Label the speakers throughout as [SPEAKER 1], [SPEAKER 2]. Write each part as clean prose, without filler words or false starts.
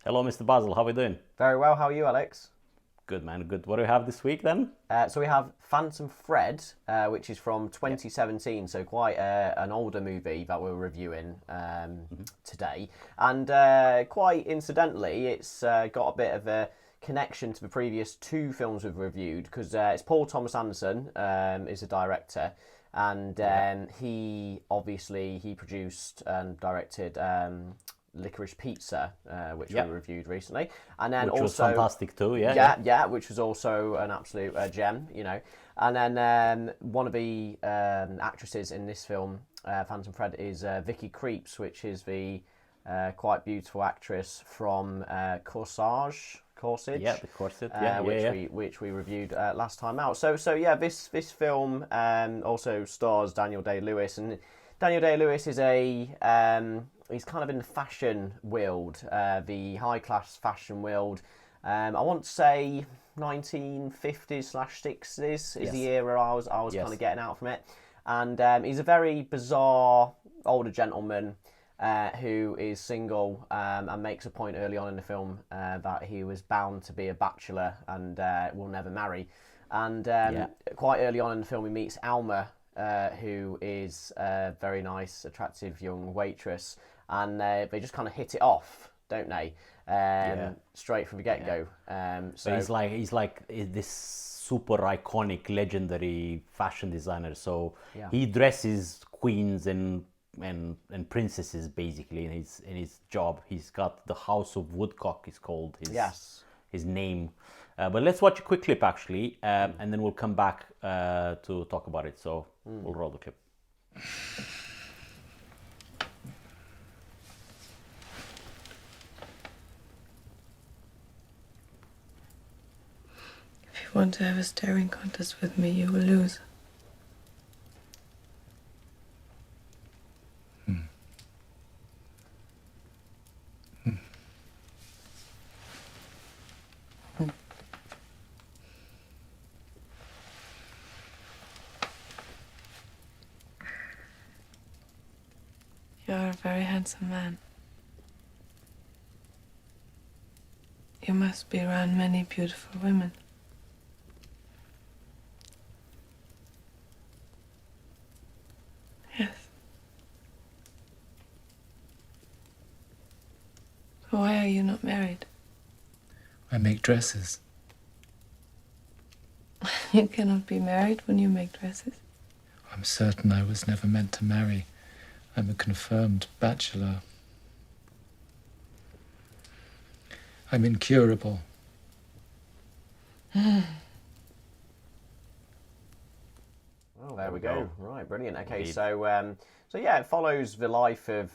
[SPEAKER 1] Hello, Mr. Basil. How are we doing?
[SPEAKER 2] Very well. How are you, Alex?
[SPEAKER 1] Good, man. Good. What do we have this week then?
[SPEAKER 2] So we have Phantom Thread, which is from
[SPEAKER 1] Yeah.
[SPEAKER 2] 2017, so quite an older movie that we're reviewing today. And quite incidentally, it's got a bit of a connection to the previous two films we've reviewed because it's Paul Thomas Anderson is the director, and he produced and directed. Licorice Pizza, which we reviewed recently, and then
[SPEAKER 1] Which was
[SPEAKER 2] also
[SPEAKER 1] fantastic too. Yeah.
[SPEAKER 2] which was also an absolute gem, And then one of the actresses in this film, Phantom Thread, is Vicky Krieps, which is the quite beautiful actress from Corsage.
[SPEAKER 1] Yeah, the corset.
[SPEAKER 2] Which we reviewed last time out. So yeah, this film also stars Daniel Day-Lewis, and Daniel Day-Lewis is he's kind of in the fashion world, the high-class fashion world. I want to say 1950s/60s is the era I was kind of getting out from it. And he's a very bizarre older gentleman who is single and makes a point early on in the film that he was bound to be a bachelor and will never marry. And quite early on in the film, he meets Alma, who is a very nice, attractive young waitress, and they just kind of hit it off, don't they? Straight from the get-go.
[SPEAKER 1] So he's like this super iconic, legendary fashion designer. So he dresses queens and princesses basically in his job. He's got the House of Woodcock is called his name. But let's watch a quick clip actually, and then we'll come back to talk about it. So we'll roll the clip.
[SPEAKER 3] If you want to have a staring contest with me, you will lose. You're a very handsome man. You must be around many beautiful women. Yes. Why are you not married?
[SPEAKER 4] I make dresses.
[SPEAKER 3] You cannot be married when you make dresses.
[SPEAKER 4] I'm certain I was never meant to marry. I'm a confirmed bachelor. I'm incurable.
[SPEAKER 2] Oh, there we go. Right, brilliant. Okay,
[SPEAKER 1] Indeed.
[SPEAKER 2] so yeah, it follows the life of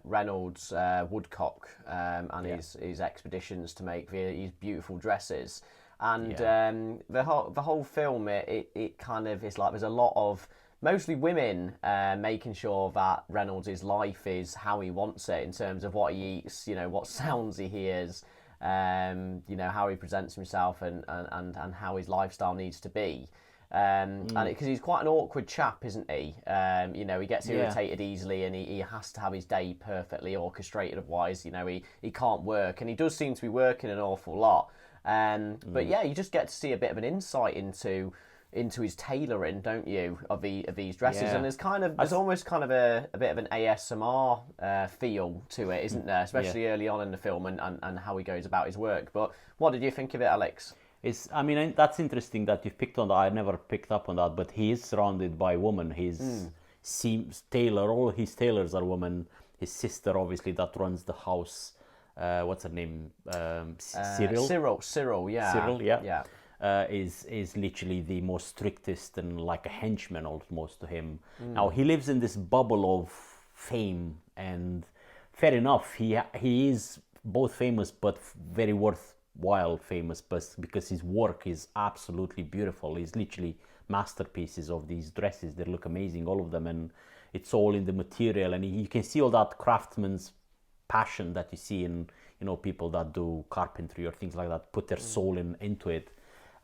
[SPEAKER 2] Reynolds Woodcock and his expeditions to make these beautiful dresses. And the whole film, it kind of is like there's a lot of mostly women making sure that Reynolds' life is how he wants it in terms of what he eats, what sounds he hears, how he presents himself and how his lifestyle needs to be. And because he's quite an awkward chap, isn't he? He gets irritated easily, and he has to have his day perfectly orchestrated. Otherwise, he can't work, and he does seem to be working an awful lot. But yeah, you just get to see a bit of an insight into his tailoring, don't you, of these dresses?
[SPEAKER 1] Yeah.
[SPEAKER 2] And there's almost kind of a bit of an ASMR feel to it, isn't there? Especially early on in the film and how he goes about his work. But what did you think of it, Alex?
[SPEAKER 1] That's interesting that you've picked on that. I never picked up on that, but he is surrounded by women. His tailor, all his tailors are women. His sister, obviously, that runs the house. What's her name? Cyril.
[SPEAKER 2] Cyril, yeah.
[SPEAKER 1] Cyril, yeah. Is literally the most strictest and like a henchman almost to him. Now he lives in this bubble of fame, and fair enough, he is both famous but very worthwhile famous, but because his work is absolutely beautiful. He's literally masterpieces of these dresses. They look amazing, all of them, and it's all in the material, and you can see all that craftsman's passion that you see in people that do carpentry or things like that, put their soul into it.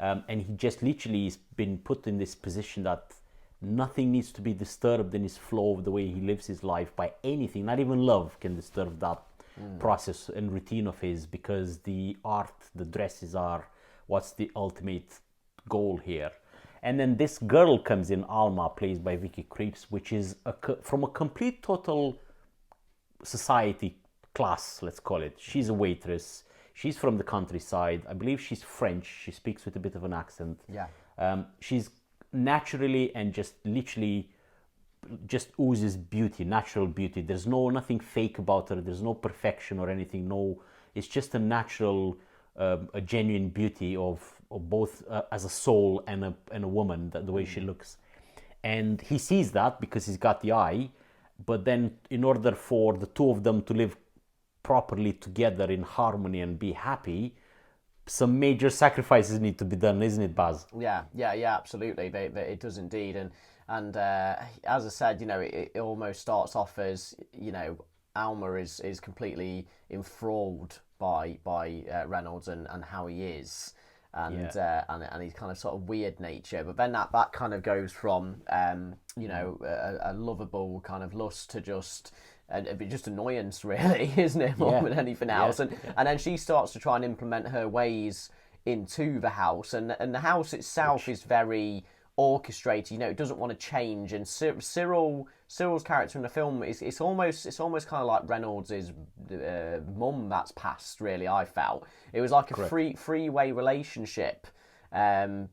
[SPEAKER 1] And he just literally has been put in this position that nothing needs to be disturbed in his flow of the way he lives his life by anything. Not even love can disturb that process and routine of his, because the art, the dresses are what's the ultimate goal here. And then this girl comes in, Alma, played by Vicky Krieps, which is from a complete total society class, let's call it. She's a waitress. She's from the countryside. I believe she's French. She speaks with a bit of an accent.
[SPEAKER 2] Yeah.
[SPEAKER 1] She's naturally and just literally just oozes beauty, natural beauty. There's nothing fake about her. There's no perfection or anything. No, it's just a natural, a genuine beauty of both as a soul and a woman, the way she looks. And he sees that because he's got the eye. But then in order for the two of them to live properly together in harmony and be happy, some major sacrifices need to be done, isn't it, Baz?
[SPEAKER 2] Yeah, absolutely. It does indeed. And as I said, it almost starts off as, Alma is completely enthralled by Reynolds and how he is. And his kind of sort of weird nature, but then that kind of goes from a lovable kind of lust to just annoyance, really, isn't it, more than anything else? And then she starts to try and implement her ways into the house, and the house itself is very orchestrated. It doesn't want to change. And Cyril's character in the film it's almost kind of like Reynolds' mum that's passed. Really, I felt it was like a freeway relationship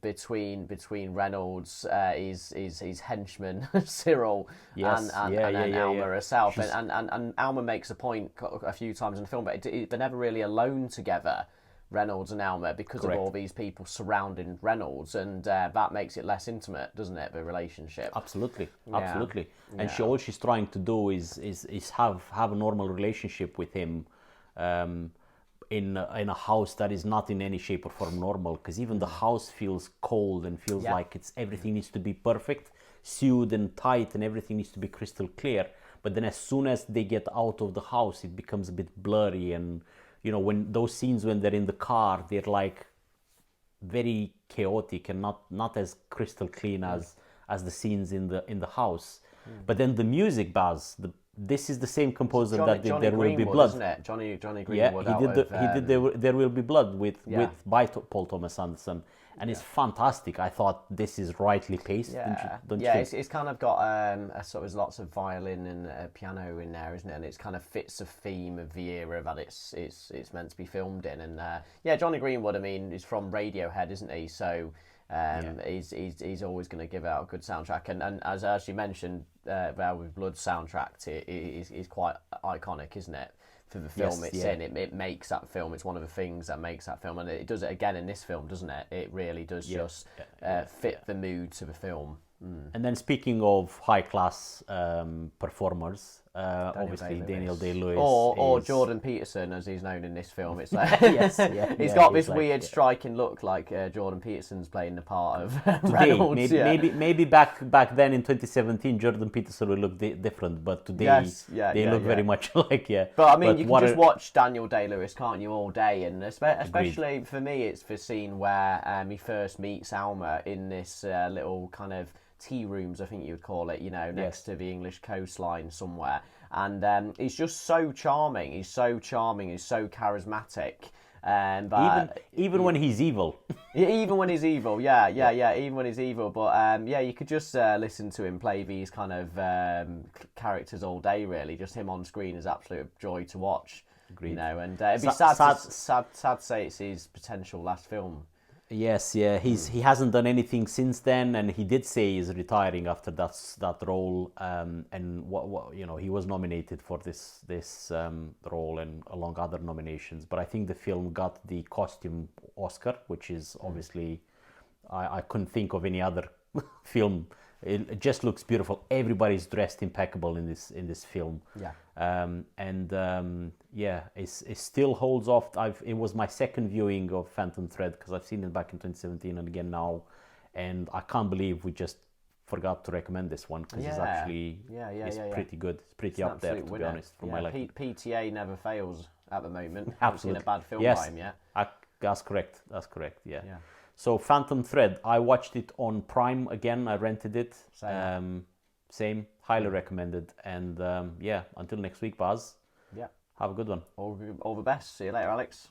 [SPEAKER 2] between Reynolds, his henchman Cyril, and Alma herself. And Alma makes a point a few times in the film, but they're never really alone together, Reynolds and Alma, because of all these people surrounding Reynolds, and that makes it less intimate, doesn't it, the relationship?
[SPEAKER 1] Absolutely. And all she's trying to do is have a normal relationship with him, in a house that is not in any shape or form normal, because even the house feels cold and feels like everything needs to be perfect, sewed and tight, and everything needs to be crystal clear. But then as soon as they get out of the house, it becomes a bit blurry. And when those scenes when they're in the car, they're like very chaotic and not as crystal clean as the scenes in the house. But then the music, Baz, this is the same composer that did There Will Be Blood,
[SPEAKER 2] isn't it? Johnny Greenwood.
[SPEAKER 1] Yeah, he did There Will Be Blood with by Paul Thomas Anderson, and it's fantastic. I thought this is rightly paced. Don't you think?
[SPEAKER 2] It's kind of got there's lots of violin and piano in there, isn't it? And it's kind of fits the theme of the era that it's meant to be filmed in. And Johnny Greenwood, I mean, is from Radiohead, isn't he? So. He's always going to give out a good soundtrack, and as you mentioned, There With Blood soundtrack is quite iconic, isn't it, for the film in? It makes that film. It's one of the things that makes that film, and it does it again in this film, doesn't it? It really does fit the mood to the film.
[SPEAKER 1] And then speaking of high class performers, obviously Daniel Day-Lewis
[SPEAKER 2] or Jordan Peterson, as he's known in this film. It's like he's got this weird striking look, like Jordan Peterson's playing the part of Reynolds.
[SPEAKER 1] Maybe back then in 2017 Jordan Peterson will look different, but today they look very much like
[SPEAKER 2] But I mean, you can just watch Daniel Day-Lewis, can't you, all day? And especially for me, it's the scene where he first meets Alma in this little kind of tea rooms, I think you would call it, next to the English coastline somewhere. And he's just so charming. He's so charismatic. But
[SPEAKER 1] even when he's evil.
[SPEAKER 2] Even when he's evil, even when he's evil. But you could just listen to him play these kind of characters all day, really. Just him on screen is absolute joy to watch.
[SPEAKER 1] Agreed.
[SPEAKER 2] And it'd be sad to say it's his potential last film.
[SPEAKER 1] Yes, he hasn't done anything since then, and he did say he's retiring after that role. And what he was nominated for this role and along other nominations. But I think the film got the costume Oscar, which is obviously I couldn't think of any other film. It just looks beautiful. Everybody's dressed impeccable in this film. It still holds off. It was my second viewing of Phantom Thread, because I've seen it back in 2017 and again now, and I can't believe we just forgot to recommend this one, because it's actually pretty good. It's pretty up there, to be honest, for my liking.
[SPEAKER 2] PTA never fails at the moment.
[SPEAKER 1] Absolutely.
[SPEAKER 2] Seen a bad film by him,
[SPEAKER 1] That's correct. Yeah. So Phantom Thread, I watched it on Prime again. I rented it. Same. Highly recommended. And until next week, Baz. Have a good one.
[SPEAKER 2] All the best. See you later, Alex.